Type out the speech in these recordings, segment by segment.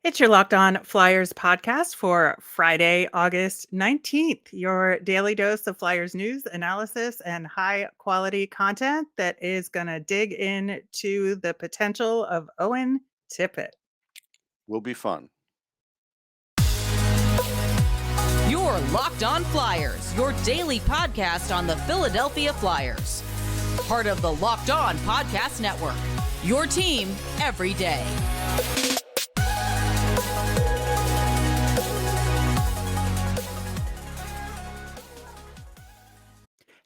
It's your Locked On Flyers podcast for Friday, August 19th. Your daily dose of Flyers news, analysis, and high quality content that is going to dig into the potential of Owen Tippett. Will be fun. Your Locked On Flyers, your daily podcast on the Philadelphia Flyers. Part of the Locked On Podcast Network. Your team every day.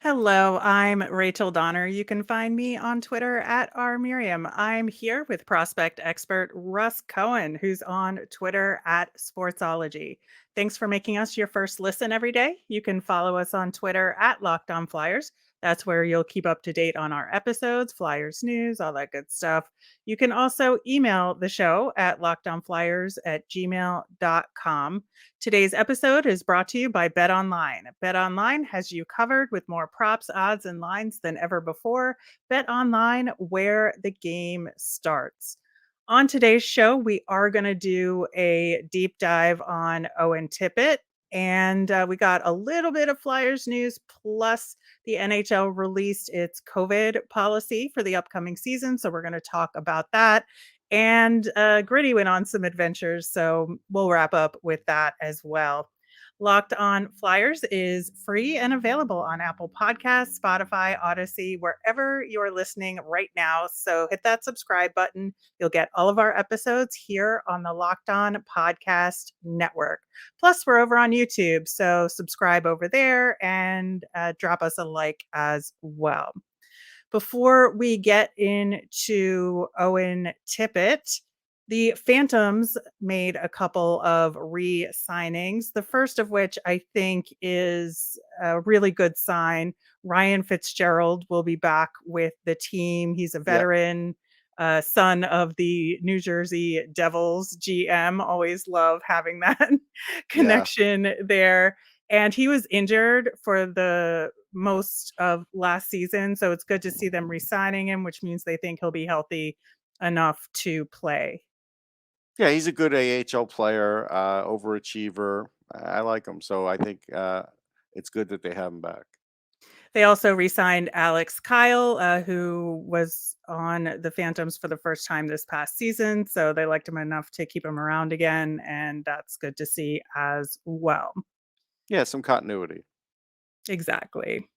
Hello, I'm Rachel Donner. You can find me on Twitter at rmiriam. I'm here with prospect expert Russ Cohen, who's on Twitter at Sportsology. Thanks for making us your first listen every day. You can follow us on Twitter at Locked On Flyers. That's where you'll keep up to date on our episodes, Flyers news, all that good stuff. You can also email the show at lockedonflyers@gmail.com. Today's episode is brought to you by BetOnline. BetOnline has you covered with more props, odds, and lines than ever before. BetOnline, where the game starts. On today's show, we are going to do a deep dive on Owen Tippett. And we got a little bit of Flyers news, plus the NHL released its COVID policy for the upcoming season. So we're going to talk about that. And Gritty went on some adventures, so we'll wrap up with that as well. Locked On Flyers is free and available on Apple Podcasts, Spotify, Odyssey, wherever you're listening right now. So hit that subscribe button. You'll get all of our episodes here on the Locked On Podcast Network. Plus, we're over on YouTube, so subscribe over there and drop us a like as well. Before we get into Owen Tippett, the Phantoms made a couple of re-signings, the first of which I think is a really good sign. Ryan Fitzgerald will be back with the team. He's a Yep. veteran, son of the New Jersey Devils GM. Always love having that connection there. And he was injured for the most of last season. So it's good to see them re-signing him, which means they think he'll be healthy enough to play. Yeah, he's a good AHL player, overachiever. I like him. So I think it's good that they have him back. They also re-signed Alex Kyle, who was on the Phantoms for the first time this past season. So they liked him enough to keep him around again. And that's good to see as well. Yeah, some continuity. Exactly.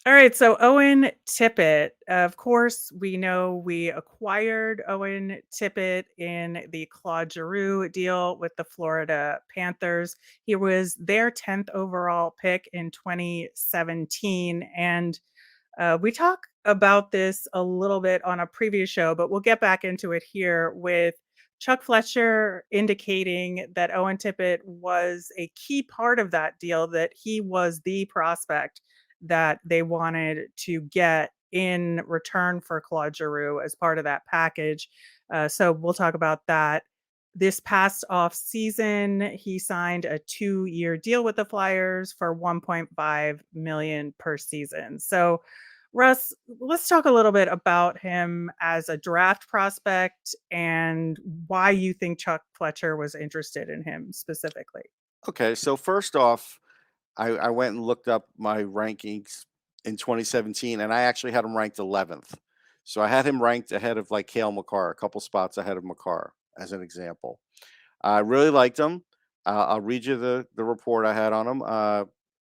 All right, so Owen Tippett, of course, we know we acquired Owen Tippett in the Claude Giroux deal with the Florida Panthers. He was their 10th overall pick in 2017. And we talk about this a little bit on a previous show, but we'll get back into it here with Chuck Fletcher indicating that Owen Tippett was a key part of that deal, that he was the prospect that they wanted to get in return for Claude Giroux as part of that package. So we'll talk about that. This past off season, he signed a 2-year deal with the Flyers for $1.5 million per season. So Russ, let's talk a little bit about him as a draft prospect and why you think Chuck Fletcher was interested in him specifically. Okay, so first off, I went and looked up my rankings in 2017, and I actually had him ranked 11th. So I had him ranked ahead of like Cale Makar, a couple spots ahead of Makar, as an example. I really liked him. I'll read you the report I had on him.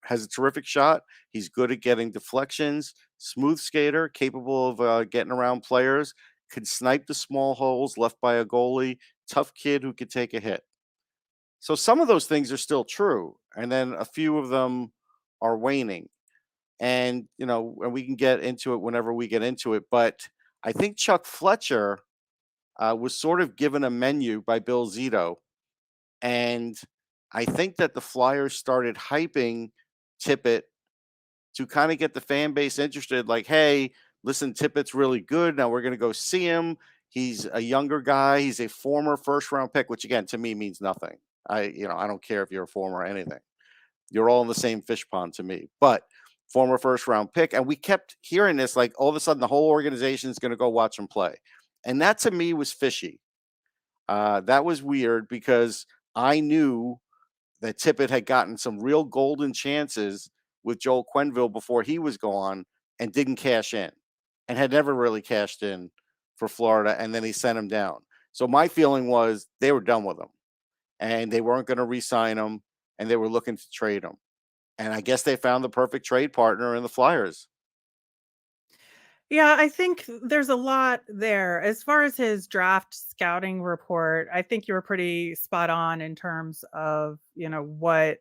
Has a terrific shot. He's good at getting deflections. Smooth skater, capable of getting around players. Could snipe the small holes left by a goalie. Tough kid who could take a hit. So some of those things are still true, and then a few of them are waning. And and we can get into it whenever we get into it. But I think Chuck Fletcher was sort of given a menu by Bill Zito, and I think that the Flyers started hyping Tippett to kind of get the fan base interested. Like, hey, listen, Tippett's really good. Now we're going to go see him. He's a younger guy. He's a former first round pick, which again to me means nothing. I don't care if you're a former or anything. You're all in the same fish pond to me. But former first round pick, and we kept hearing this like all of a sudden the whole organization is going to go watch him play, and that to me was fishy. That was weird because I knew that Tippett had gotten some real golden chances with Joel Quenneville before he was gone and didn't cash in and had never really cashed in for Florida. And then he sent him down. So my feeling was they were done with him and they weren't going to re sign him and they were looking to trade him. And I guess they found the perfect trade partner in the Flyers. Yeah, I think there's a lot there. As far as his draft scouting report, I think you were pretty spot on in terms of, what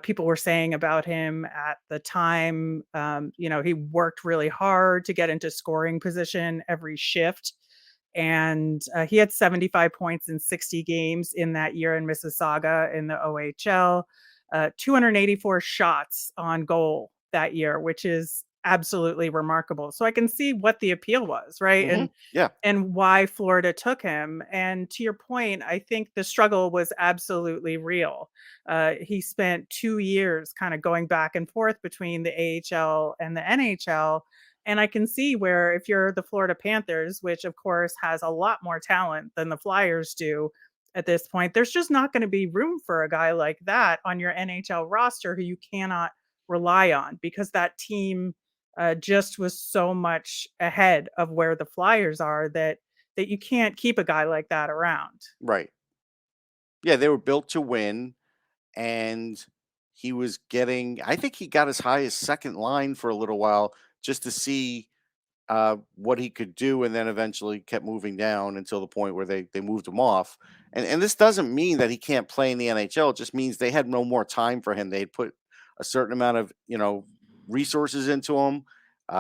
people were saying about him at the time. He worked really hard to get into scoring position every shift. And he had 75 points in 60 games in that year in Mississauga in the OHL, 284 shots on goal that year, which is absolutely remarkable. So I can see what the appeal was, right? Hmm. Yeah. And why Florida took him. And to your point, I think the struggle was absolutely real. He spent 2 years kind of going back and forth between the AHL and the NHL. And I can see where if you're the Florida Panthers, which of course has a lot more talent than the Flyers do at this point, there's just not going to be room for a guy like that on your NHL roster who you cannot rely on because that team just was so much ahead of where the Flyers are that you can't keep a guy like that around. Right. Yeah. They were built to win. And he was getting, I think he got as high as second line for a little while just to see what he could do, and then eventually kept moving down until the point where they moved him off. And this doesn't mean that he can't play in the NHL. It just means they had no more time for him. They had put a certain amount of resources into him.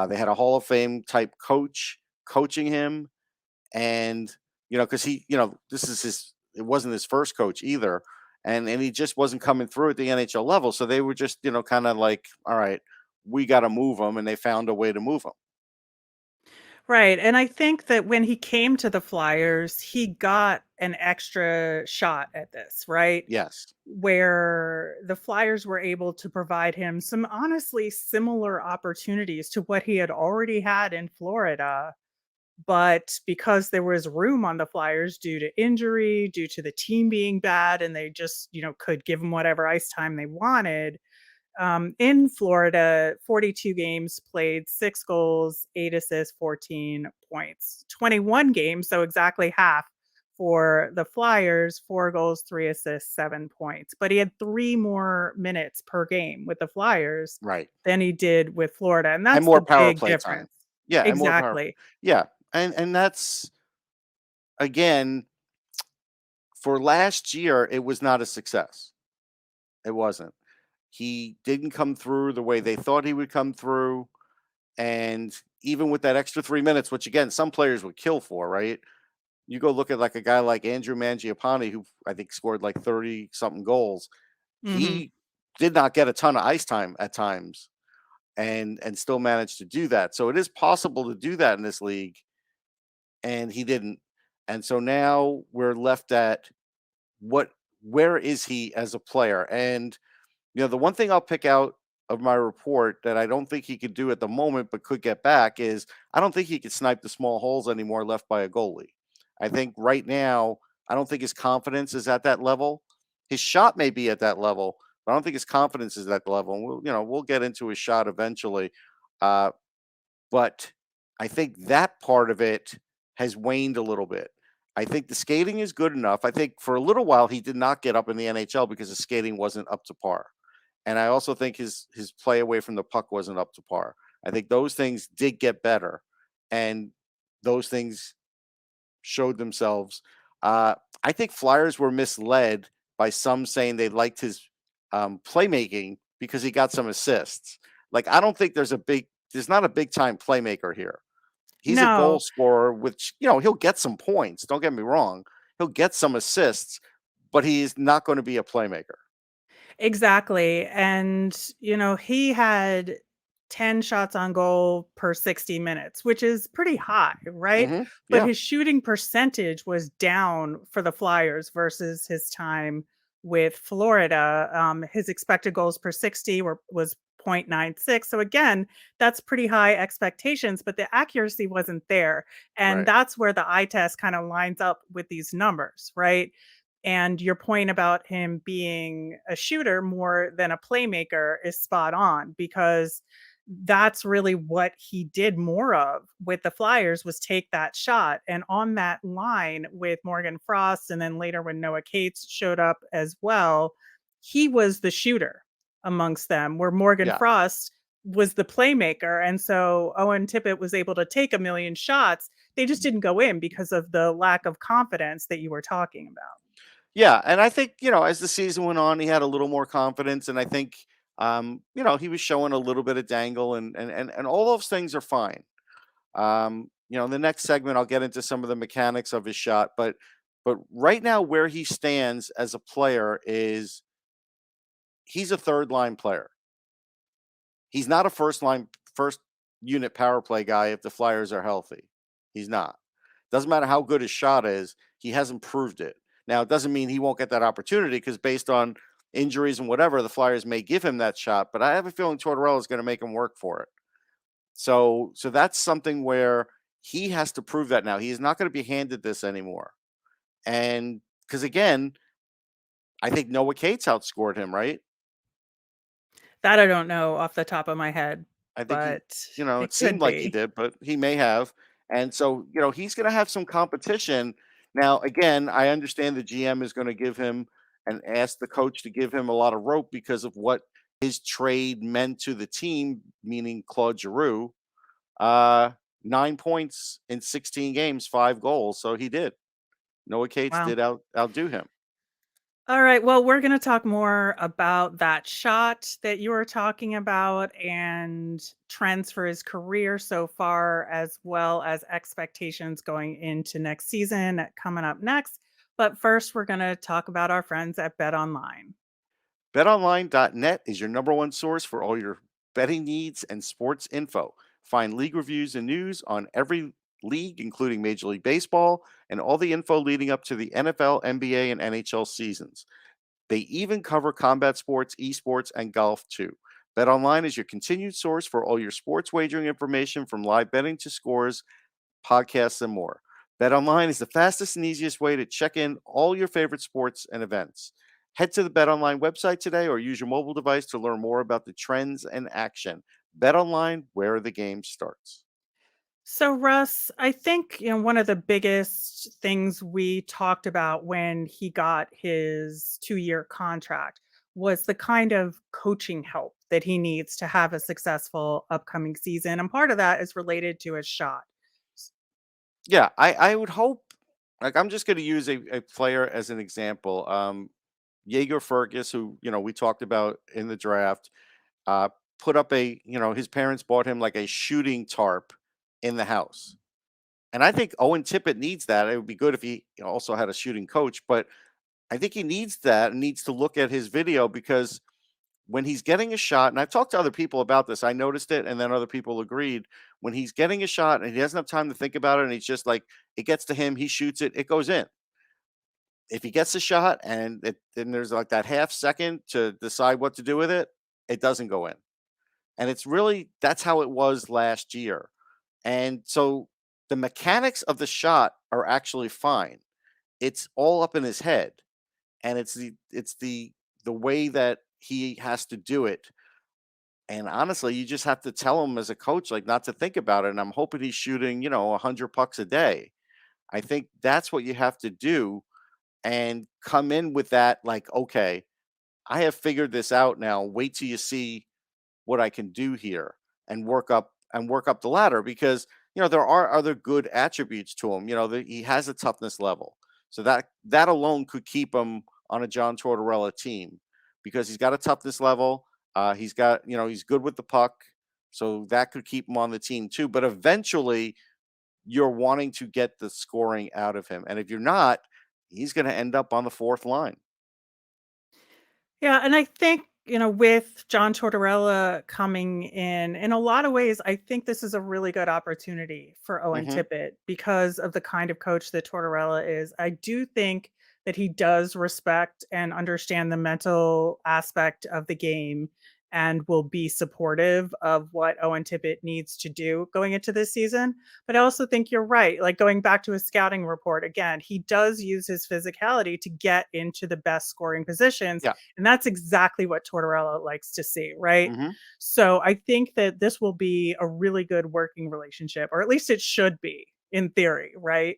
They had a Hall of Fame type coach coaching him, and because this is his. It wasn't his first coach either, and he just wasn't coming through at the NHL level. So they were just kind of like, all right, we got to move him, and they found a way to move him. Right. And I think that when he came to the Flyers, he got an extra shot at this, right? Yes. Where the Flyers were able to provide him some honestly similar opportunities to what he had already had in Florida. But because there was room on the Flyers due to injury, due to the team being bad, and they just, could give him whatever ice time they wanted, in Florida, 42 games played, 6 goals, 8 assists, 14 points. 21 games, so exactly half for the Flyers, 4 goals, 3 assists, 7 points. But he had 3 more minutes per game with the Flyers Right. than he did with Florida. And And that's more the power big play time. difference. Yeah, and more power. Exactly. Yeah. And that's, again, for last year, it was not a success. It wasn't. He didn't come through the way they thought he would come through. And even with that extra 3 minutes, which again, some players would kill for, right? You go look at like a guy like Andrew Mangiapane, who I think scored like 30 something goals. Mhm. He did not get a ton of ice time at times and still managed to do that. So it is possible to do that in this league. And he didn't. And so now we're left at where is he as a player? And the one thing I'll pick out of my report that I don't think he could do at the moment, but could get back is I don't think he could snipe the small holes anymore left by a goalie. I think right now, I don't think his confidence is at that level. His shot may be at that level, but I don't think his confidence is at that level. And we'll get into his shot eventually. Uh, but I think that part of it has waned a little bit. I think the skating is good enough. I think for a little while he did not get up in the NHL because the skating wasn't up to par. And I also think his play away from the puck wasn't up to par. I think those things did get better, and those things showed themselves. I think Flyers were misled by some saying they liked his playmaking because he got some assists. Like I don't think there's not a big time playmaker here. He's a goal No. scorer, which he'll get some points. Don't get me wrong; he'll get some assists, but he's not going to be a playmaker. Exactly. And, he had 10 shots on goal per 60 minutes, which is pretty high, right? But Yeah, his shooting percentage was down for the Flyers versus his time with Florida. His expected goals per 60 was .96. So again, that's pretty high expectations, but the accuracy wasn't there. And Right. that's where the eye test kind of lines up with these numbers, right? And your point about him being a shooter more than a playmaker is spot on, because that's really what he did more of with the Flyers, was take that shot. And on that line with Morgan Frost, and then later when Noah Cates showed up as well, he was the shooter amongst them, where Morgan Yeah. Frost was the playmaker. And so Owen Tippett was able to take a million shots. They just didn't go in because of the lack of confidence that you were talking about. Yeah, and I think, as the season went on, he had a little more confidence, and I think, he was showing a little bit of dangle, and all those things are fine. In the next segment, I'll get into some of the mechanics of his shot, but right now, where he stands as a player is he's a third line player. He's not a first unit power play guy if the Flyers are healthy. He's not. Doesn't matter how good his shot is, he hasn't proved it. Now, it doesn't mean he won't get that opportunity, because based on injuries and whatever, the Flyers may give him that shot, but I have a feeling Tortorella is going to make him work for it. So that's something where he has to prove that now. He is not going to be handed this anymore. And because again, I think Noah Cates outscored him, right? That I don't know off the top of my head, I think but it it seemed could like he be. did, but he may have. And so, he's going to have some competition. Now, again, I understand the GM is going to give him and ask the coach to give him a lot of rope because of what his trade meant to the team, meaning Claude Giroux. 9 points in 16 games, 5 goals. So he did. Noah Cates Wow. did outdo him. All right. Well, we're going to talk more about that shot that you were talking about and trends for his career so far, as well as expectations going into next season coming up next. But first, we're going to talk about our friends at Bet Online. BetOnline.net is your number one source for all your betting needs and sports info. Find league reviews and news on every league, including Major League Baseball, and all the info leading up to the NFL, NBA, and NHL seasons. They even cover combat sports, esports, and golf too. BetOnline is your continued source for all your sports wagering information, from live betting to scores, podcasts, and more. BetOnline is the fastest and easiest way to check in all your favorite sports and events. Head to the BetOnline website today or use your mobile device to learn more about the trends and action. BetOnline, where the game starts. So, Russ, I think one of the biggest things we talked about when he got his 2-year contract was the kind of coaching help that he needs to have a successful upcoming season, and part of that is related to his shot. Yeah, I would hope, like, I'm just going to use a player as an example. Jaeger Fergus, who, we talked about in the draft, uh, put up his parents bought him like a shooting tarp in the house. And I think Owen Tippett needs that. It would be good if he also had a shooting coach, but I think he needs that and needs to look at his video, because when he's getting a shot, and I've talked to other people about this, I noticed it, and then other people agreed. When he's getting a shot and he doesn't have time to think about it, and he's just like, it gets to him, he shoots it, it goes in. If he gets a shot and then there's like that half second to decide what to do with it, it doesn't go in. And that's how it was last year. And so the mechanics of the shot are actually fine. It's all up in his head. And it's the way that he has to do it. And honestly, you just have to tell him as a coach, like, not to think about it. And I'm hoping he's shooting, 100 pucks a day. I think that's what you have to do, and come in with that, like, okay, I have figured this out now. Wait till you see what I can do here, and work up the ladder, because there are other good attributes to him. He has a toughness level. So that alone could keep him on a John Tortorella team, because he's got a toughness level. He's good with the puck. So that could keep him on the team too. But eventually you're wanting to get the scoring out of him. And if you're not, he's going to end up on the fourth line. Yeah, and I think, with John Tortorella coming in a lot of ways, I think this is a really good opportunity for Owen Hmm. Tippett because of the kind of coach that Tortorella is. I do think that he does respect and understand the mental aspect of the game. and will be supportive of what Owen Tippett needs to do going into this season. But I also think you're right. Like going back to his scouting report again, he does use his physicality to get into the best scoring positions. Yeah. And that's exactly what Tortorella likes to see, right? Hmm. So I think that this will be a really good working relationship, or at least it should be in theory, right?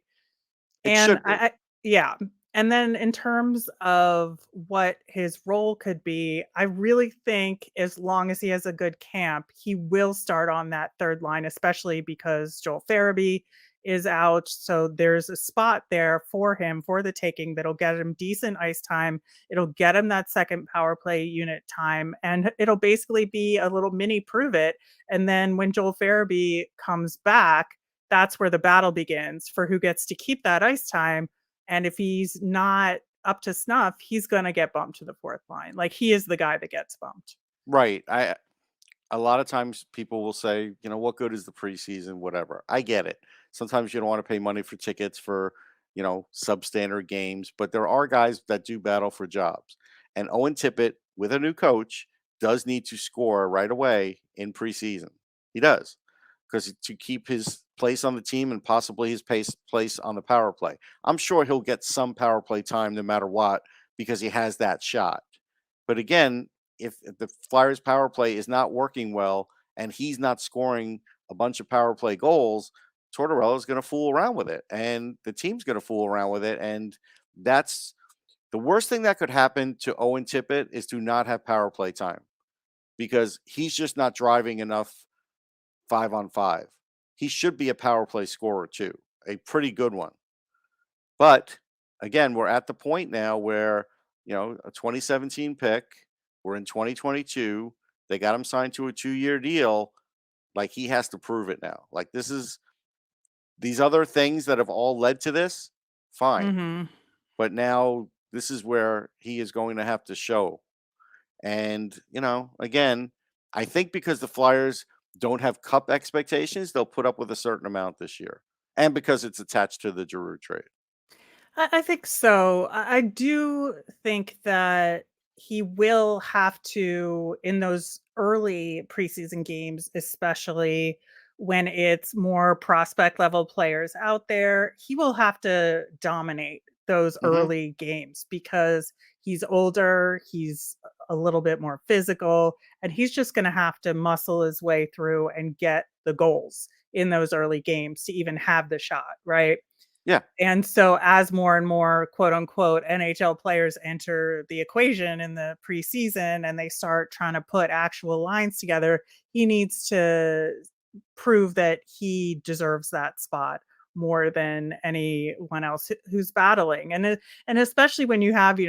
It And should be. yeah. And then in terms of what his role could be, I really think as long as he has a good camp, he will start on that third line, especially because Joel Farabee is out. So there's a spot there for him for the taking that'll get him decent ice time. It'll get him that second power play unit time, and it'll basically be a little mini prove it. And then when Joel Farabee comes back, that's where the battle begins for who gets to keep that ice time. And if he's not up to snuff, he's going to get bumped to the fourth line. Like he is the guy that gets bumped. Right. A lot of times people will say, what good is the preseason, whatever. I get it. Sometimes you don't want to pay money for tickets for, substandard games, but there are guys that do battle for jobs. And Owen Tippett, with a new coach, does need to score right away in preseason. He does, because to keep his place on the team and possibly his place on the power play. I'm sure he'll get some power play time no matter what, because he has that shot. But again, if the Flyers power play is not working well and he's not scoring a bunch of power play goals, Tortorella is going to fool around with it, and the team's going to fool around with it. And that's the worst thing that could happen to Owen Tippett, is to not have power play time, because he's just not driving enough 5-on-5. He should be a power play scorer too, a pretty good one. But again, we're at the point now where, a 2017 pick, we're in 2022. They got him signed to a 2-year deal. Like, he has to prove it now. Like, these other things that have all led to this, fine. Mhm. But now this is where he is going to have to show. And, again, I think because the Flyers don't have cup expectations, they'll put up with a certain amount this year. And because it's attached to the Giroux trade. I think so. I do think that he will have to, in those early preseason games, especially when it's more prospect level players out there, he will have to dominate those Hmm. early games because he's older, he's a little bit more physical, and he's just going to have to muscle his way through and get the goals in those early games to even have the shot, right? Yeah. And so as more and more quote unquote NHL players enter the equation in the preseason and they start trying to put actual lines together, he needs to prove that he deserves that spot more than anyone else who's battling. And especially when you have,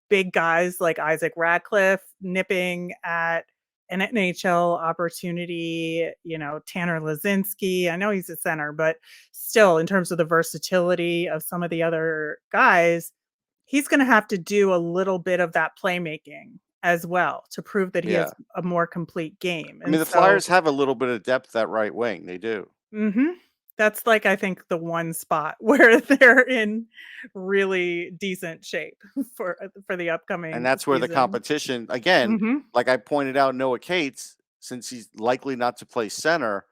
big guys like Isaac Radcliffe nipping at an NHL opportunity, Tanner Lazinski. I know he's a center, but still, in terms of the versatility of some of the other guys, he's going to have to do a little bit of that playmaking as well to prove that he Yeah. has a more complete game. I mean, And the so, Flyers have a little bit of depth at right wing. They do. mhm, that's like, I think, the one spot where they're in really decent shape for the And upcoming that's where the season. competition, again, Mhm. like I pointed out, Noah Cates, since he's likely not to play center,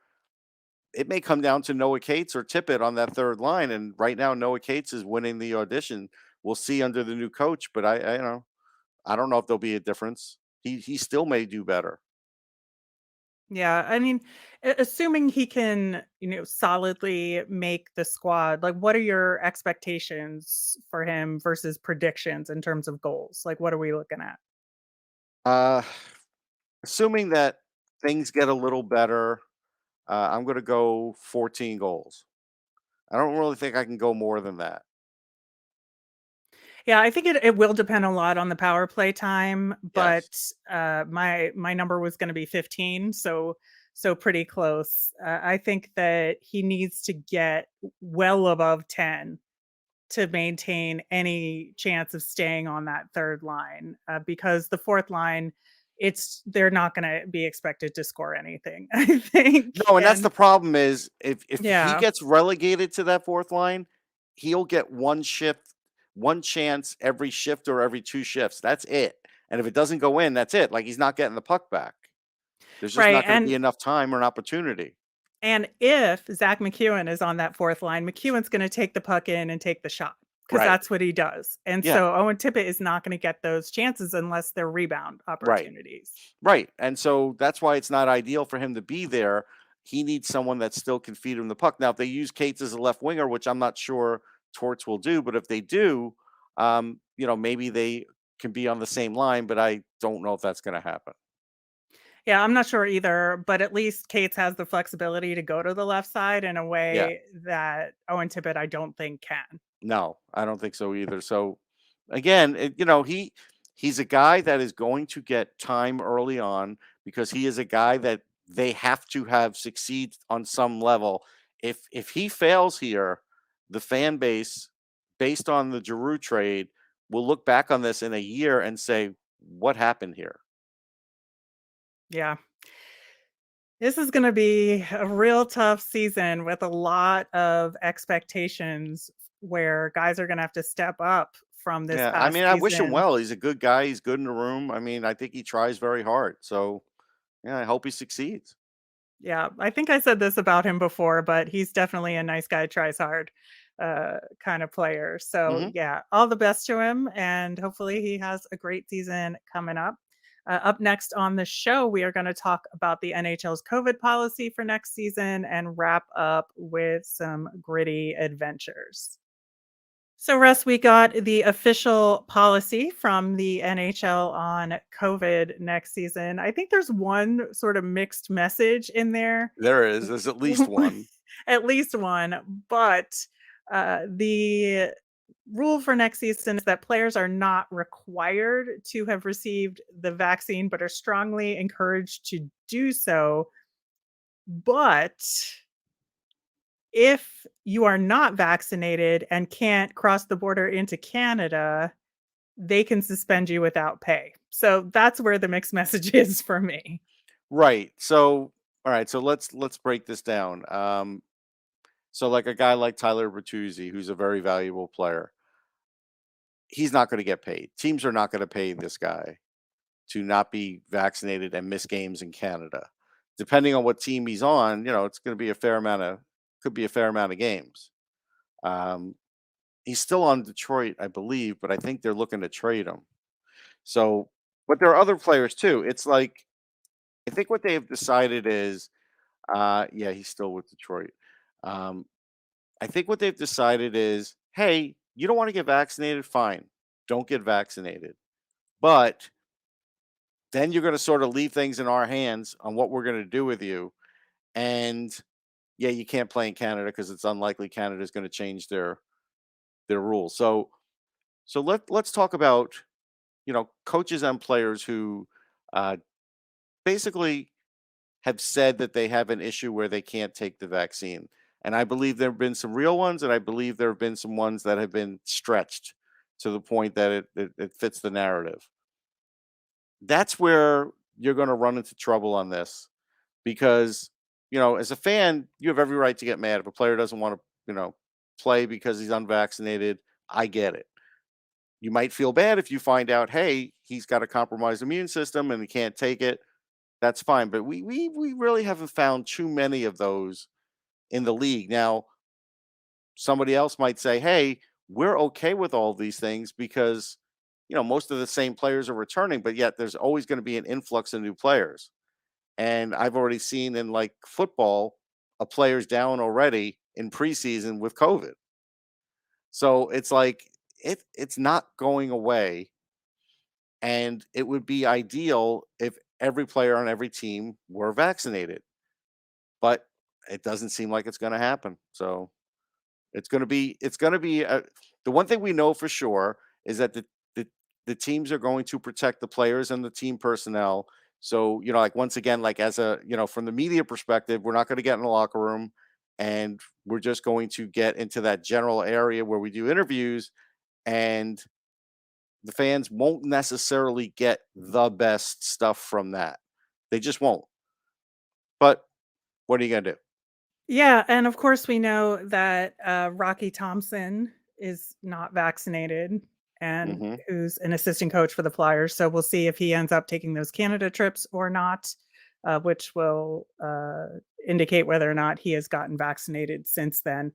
it may come down to Noah Cates or Tippett on that third line. And right now, Noah Cates is winning the audition. We'll see under the new coach, but I don't know if there'll be a difference. He still may do better. Yeah, I mean, assuming he can, solidly make the squad, like what are your expectations for him versus predictions in terms of goals? Like what are we looking at? Uh, Assuming that things get a little better, I'm going to go 14 goals. I don't really think I can go more than that. Yeah, I think it will depend a lot on the power play time, Yes. but my number was going to be 15, so pretty close. I think that he needs to get well above 10 to maintain any chance of staying on that third line, because the fourth line, they're not going to be expected to score anything, I think. No, and that's And the problem is if he yeah, gets relegated to that fourth line, he'll get one chance every shift or every two shifts. That's it. And if it doesn't go in, that's it. Like, he's not getting the puck back. There's just Right. not going to be enough time or an opportunity. And if Zach McEwen is on that fourth line, McEwen's going to take the puck in and take the shot because Right. that's what he does. And Yeah. so Owen Tippett is not going to get those chances unless they're rebound Right. opportunities. Right. And so that's why it's not ideal for him to be there. He needs someone that still can feed him the puck. Now, if they use Cates as a left winger, which I'm not sure Torts will do, but if they do, maybe they can be on the same line, but I don't know if that's going to happen. Yeah, I'm not sure either, but at least Cates has the flexibility to go to the left side in a Yeah. way that Owen Tippett, I don't think can. No, I don't think so either. So again, he's a guy that is going to get time early on because he is a guy that they have to have succeed on some level. If he fails here, the fan base, based on the Giroux trade, will look back on this in a year and say, "What happened here?" Yeah. This is going to be a real tough season with a lot of expectations where guys are going to have to step up from this Yeah, I past mean, I wish him season. well. He's a good guy. He's good in the room. I mean, I think he tries very hard. So, yeah, I hope he succeeds. Yeah, I think I said this about him before, but he's definitely a nice guy, tries hard kind of player. So, Hmm. yeah, all the best to him. And hopefully he has a great season coming up. Up next on the show, we are going to talk about the NHL's COVID policy for next season and wrap up with some gritty adventures. So, Russ, we got the official policy from the NHL on COVID next season. I think there's one sort of mixed message in there. There's at least one. At least one, but the rule for next season is that players are not required to have received the vaccine, but are strongly encouraged to do so. But if you are not vaccinated and can't cross the border into Canada, they can suspend you without pay. So that's where the mixed message is for me. Right. So, all right. So let's break this down. So like a guy like Tyler Bertuzzi, who's a very valuable player, he's not going to get paid. Teams are not going to pay this guy to not be vaccinated and miss games in Canada. Depending on what team he's on, it's going to be could be a fair amount of games. Um, he's still on Detroit, I believe, but I think they're looking to trade him. So, but there are other players too. It's like I think what they have decided is, yeah, he's still with Detroit. Um, I think what they've decided is, hey, you don't want to get vaccinated, fine, don't get vaccinated, but then you're going to sort of leave things in our hands on what we're going to do with you, and yeah, you can't play in Canada because it's unlikely Canada is going to change their rules. So let's talk about coaches and players who uh, basically have said that they have an issue where they can't take the vaccine. And I believe there have been some real ones, and I believe there have been some ones that have been stretched to the point that it fits the narrative. That's where you're going to run into trouble on this because, as a fan, you have every right to get mad if a player doesn't want to, play because he's unvaccinated. I get it. You might feel bad if you find out, hey, he's got a compromised immune system and he can't take it. That's fine. But we really haven't found too many of those in the league. Now, somebody else might say, hey, we're okay with all these things because, most of the same players are returning, but yet there's always going to be an influx of new players. And I've already seen in like football, a player's down already in preseason with COVID. So it's like it's not going away. And it would be ideal if every player on every team were vaccinated. But it doesn't seem like it's going to happen. So it's going to be the one thing we know for sure is that the teams are going to protect the players and the team personnel. So, like once again, like as a, from the media perspective, we're not going to get in the locker room and we're just going to get into that general area where we do interviews, and the fans won't necessarily get the best stuff from that. They just won't. But what are you going to do? Yeah, and of course we know that Rocky Thompson is not vaccinated and Hmm. who's an assistant coach for the Flyers. So we'll see if he ends up taking those Canada trips or not. which will indicate whether or not he has gotten vaccinated since then.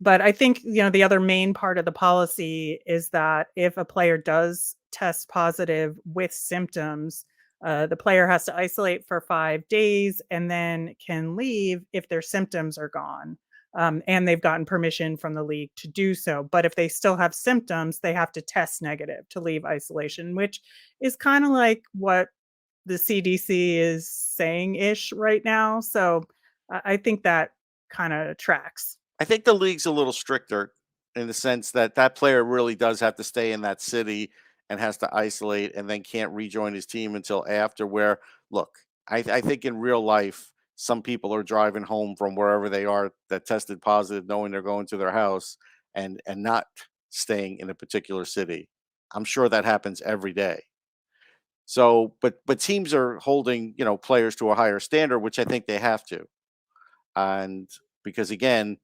But I think, the other main part of the policy is that if a player does test positive with symptoms, the player has to isolate for 5 days and then can leave if their symptoms are gone. And they've gotten permission from the league to do so. But if they still have symptoms, they have to test negative to leave isolation, which is kind of like what the CDC is saying ish right now. So I think that kind of tracks. I think the league's a little stricter in the sense that that player really does have to stay in that city and has to isolate and then can't rejoin his team until after. Where, look, I think in real life, some people are driving home from wherever they are that tested positive, knowing they're going to their house and not staying in a particular city. I'm sure that happens every day. So, but teams are holding players to a higher standard, which I think they have to. And because again,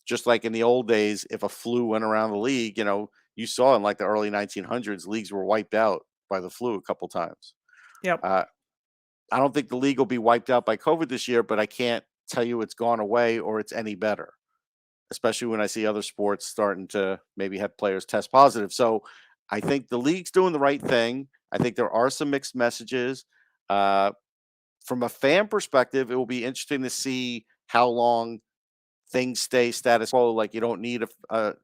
just like in the old days, if a flu went around the league, you saw in like the early 1900s, leagues were wiped out by the flu a couple times. Yep. Uh, I don't think the league will be wiped out by COVID this year, but I can't tell you it's gone away or it's any better, especially when I see other sports starting to maybe have players test positive. So I think the league's doing the right thing. I think there are some mixed messages. Uh, from a fan perspective, it will be interesting to see how long things stay status quo. Like you don't need a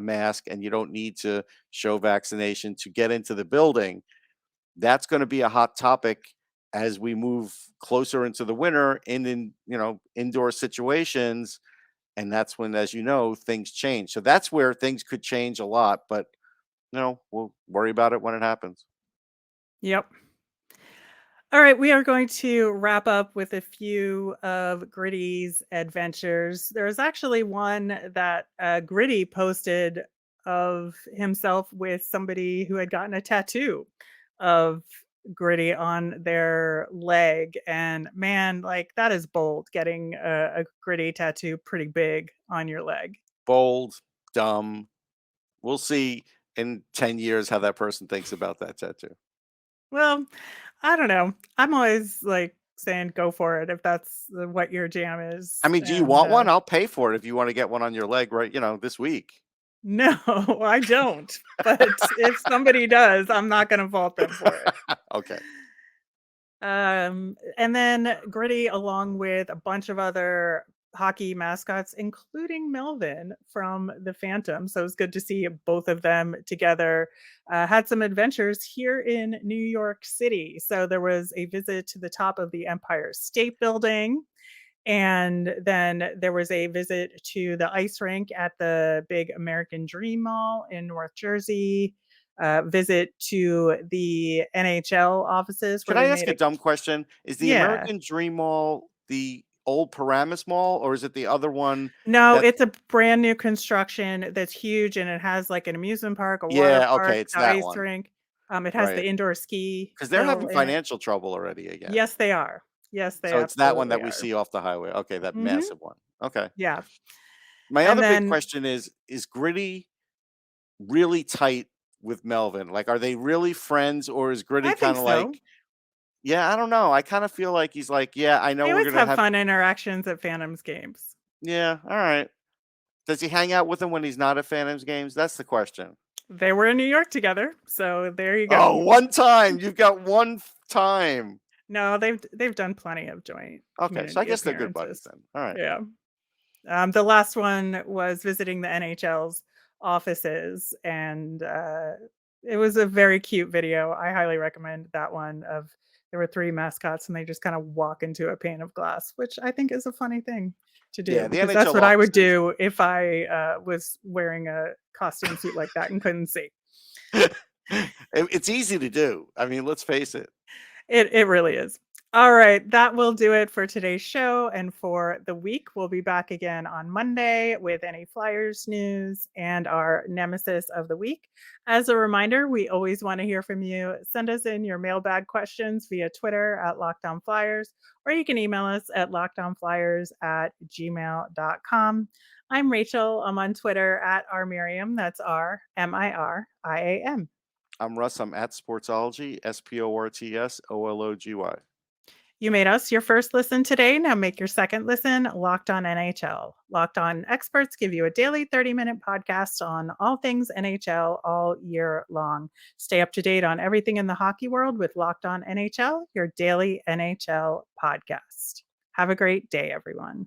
mask and you don't need to show vaccination to get into the building. That's going to be a hot topic as we move closer into the winter and in indoor situations. And that's when, as you know, things change. So that's where things could change a lot. But we'll worry about it when it happens. Yep. All right, we are going to wrap up with a few of Gritty's adventures. There's actually one that Gritty posted of himself with somebody who had gotten a tattoo of Gritty on their leg. And man, like that is bold, getting a Gritty tattoo pretty big on your leg. Bold, dumb. We'll see in 10 years how that person thinks about that tattoo. Well, I don't know. I'm always like saying go for it if that's what your jam is. I mean, do you And want one? I'll pay for it if you want to get one on your leg right, this week. no, I don't. But if somebody does, I'm not going to fault them for it. Okay. And then Gritty, along with a bunch of other hockey mascots, including Melvin from the Phantom. So it was good to see both of them together. Had some adventures here in New York City. So there was a visit to the top of the Empire State Building. And then there was a visit to the ice rink at the big American Dream Mall in North Jersey. Visit to the NHL offices where Can I they ask made a dumb question? Is the yeah. American Dream Mall the old Paramus Mall, or is it the other one No, that's it's a brand new construction that's huge, and it has like an amusement park, a water yeah, park, okay, it's the that ice one. rink. It has the Right. indoor ski Because they're hill having in it. financial trouble already again. Yes, they are. Yes, they So it's that one absolutely that we are. see off the highway. Okay, that Mhm. massive one. Okay. Yeah. My And other big then question is Gritty really tight with Melvin? Like, are they really friends, or is Gritty I kind think of so. like, yeah, I don't know. I kind of feel like he's like, yeah, I know They we're always gonna have have, fun interactions at Phantoms games. yeah, all right. Does he hang out with him when he's not at Phantoms games? That's the question. They were in New York together, so there you Oh, go. one time. You've got one time. No, they've done plenty of joint Okay, so I community guess they're good buddies appearances. then. All right. Yeah. The last one was visiting the NHL's offices, and it was a very cute video. I highly recommend that one. Of there were three mascots, and they just kind of walk into a pane of glass, which I think is a funny thing to do Yeah, the because that's NHL what I would offices. do if I was wearing a costume suit like that and couldn't see. It's easy to do. I mean, let's face it. It really is. All right, that will do it for today's show and for the week. We'll be back again on Monday with any Flyers news and our nemesis of the week. As a reminder, we always want to hear from you. Send us in your mailbag questions via Twitter at LockedOnFlyers, or you can email us at lockedonflyers@gmail.com. I'm Rachel. I'm on Twitter at rmiriam. That's RMIRIAM. I'm Russ. I'm at Sportsology, SPORTSOLOGY. You made us your first listen today. Now make your second listen Locked On NHL. Locked On experts give you a daily 30-minute podcast on all things NHL all year long. Stay up to date on everything in the hockey world with Locked On NHL, your daily NHL podcast. Have a great day, everyone.